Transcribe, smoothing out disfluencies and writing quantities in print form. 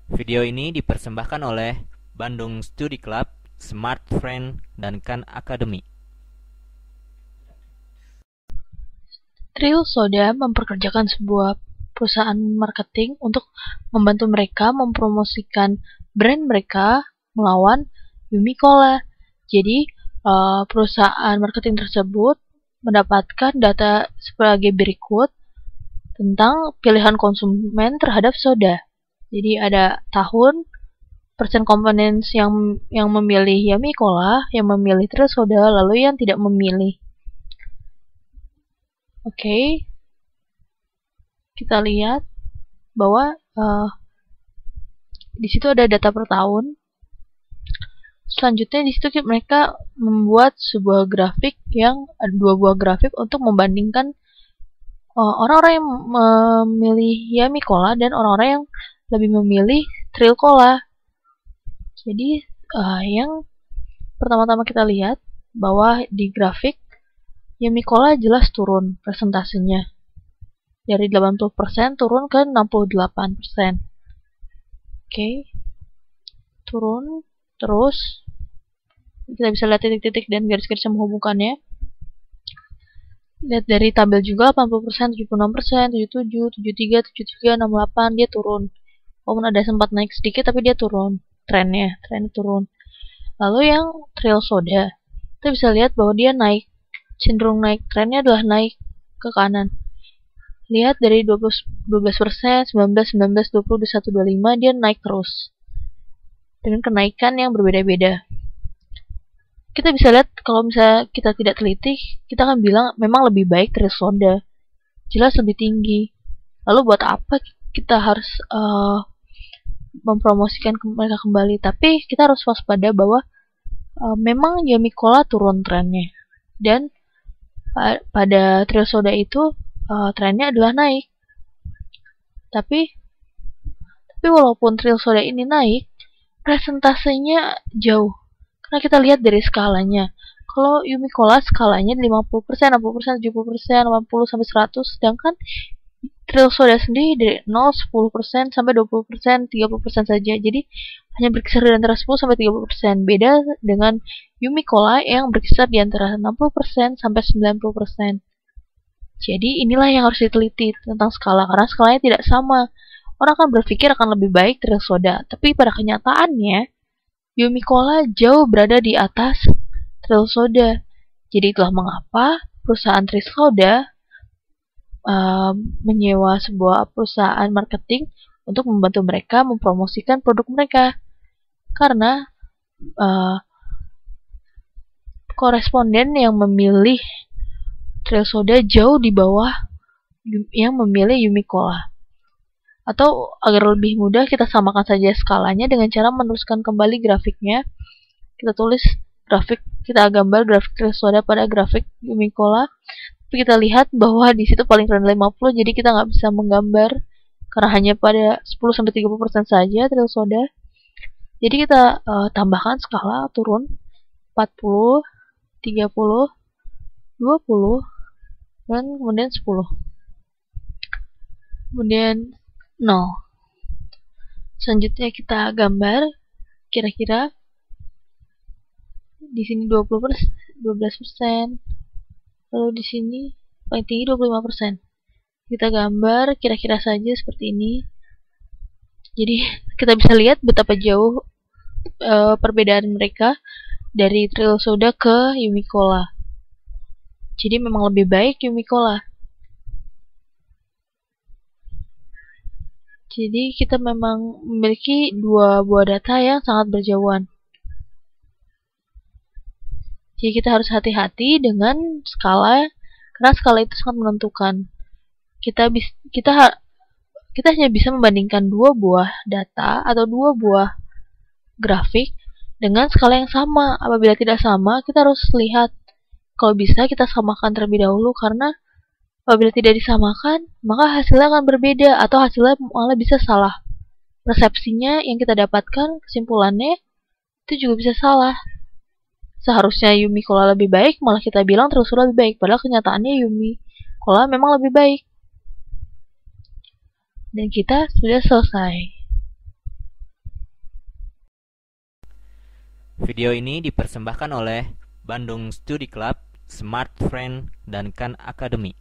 Video ini dipersembahkan oleh Bandung Study Club, Smart Friend, dan Khan Academy. Trio Soda memperkerjakan sebuah perusahaan marketing untuk membantu mereka mempromosikan brand mereka melawan Yumi Cola. Jadi, perusahaan marketing tersebut mendapatkan data sebagai berikut tentang pilihan konsumen terhadap soda. Jadi ada tahun, persen komponen yang memilih Yummy Cola, yang memilih Trio Soda, lalu yang tidak memilih. Oke, kita lihat bahwa di situ ada data per tahun. Selanjutnya di situ mereka membuat sebuah grafik dua buah grafik untuk membandingkan orang-orang yang memilih Yummy Cola dan orang-orang yang lebih memilih Trio Cola. Jadi yang pertama-tama kita lihat bahwa di grafik Yummy Cola jelas turun persentasenya. Dari 80% turun ke 68%. Oke. Turun terus. Kita bisa lihat titik-titik dan garis-garis yang menghubungkannya. Lihat dari tabel juga 80%, 76%, 77, 73, 73, 68 dia turun. Walaupun ada sempat naik sedikit tapi dia turun. Trennya turun. Lalu yang Trio Soda, kita bisa lihat bahwa dia naik, cenderung naik. Trennya adalah naik ke kanan. Lihat dari 12%, 19, 20, 21, 25 dia naik terus. Dengan kenaikan yang berbeda-beda. Kita bisa lihat kalau misalnya kita tidak teliti, kita akan bilang memang lebih baik Trio Soda. Jelas lebih tinggi. Lalu buat apa kita harus mempromosikan mereka kembali? Tapi kita harus waspada bahwa memang Yummy Cola turun trennya. Dan pada Trio Soda itu trennya adalah naik. Tapi walaupun Trio Soda ini naik, presentasenya jauh. Karena kita lihat dari skalanya. Kalau Yummy Cola skalanya 50%, 60%, 70%, 80 sampai 100, sedangkan Trio Soda sendiri dari 0, 10% sampai 20%, 30% saja. Jadi hanya berkisar di antara 10 sampai 30%. Beda dengan Yummy Cola yang berkisar di antara 60% sampai 90%. Jadi inilah yang harus diteliti tentang skala, karena skalanya tidak sama. Orang akan berpikir akan lebih baik Trio Soda, tapi pada kenyataannya Yummy Cola jauh berada di atas Trio Soda. Jadi itulah mengapa perusahaan Trio Soda menyewa sebuah perusahaan marketing untuk membantu mereka mempromosikan produk mereka. Karena koresponden yang memilih Trio Soda jauh di bawah yang memilih Yummy Cola. Atau agar lebih mudah kita samakan saja skalanya dengan cara meneruskan kembali grafiknya. Kita tulis grafik, kita gambar grafik Trio Soda pada grafik Yummy Cola. Tapi kita lihat bahwa di situ paling rendah 50, jadi kita nggak bisa menggambar karena hanya pada 10-30% saja Trio Soda. Jadi kita tambahkan skala turun 40, 30, 20, dan kemudian 10. Kemudian 0. Selanjutnya kita gambar kira-kira di sini 12%, lalu di sini paling tinggi 25%. Kita gambar kira-kira saja seperti ini. Jadi kita bisa lihat betapa jauh perbedaan mereka dari Trio Soda ke Yummy Cola. Jadi memang lebih baik Yummy Cola. Jadi kita memang memiliki dua buah data yang sangat berjauhan. Jadi kita harus hati-hati dengan skala, karena skala itu sangat menentukan. Kita hanya bisa membandingkan dua buah data atau dua buah grafik dengan skala yang sama. Apabila tidak sama, kita harus lihat. Kalau bisa kita samakan terlebih dahulu, karena apabila tidak disamakan, maka hasilnya akan berbeda atau hasilnya malah bisa salah. Persepsinya yang kita dapatkan, kesimpulannya itu juga bisa salah. Seharusnya Yummy Cola lebih baik, malah kita bilang Trio Soda lebih baik, padahal kenyataannya Yummy Cola memang lebih baik. Dan kita sudah selesai. Video ini dipersembahkan oleh Bandung Studi Club, Smart Friend, dan Khan Academy.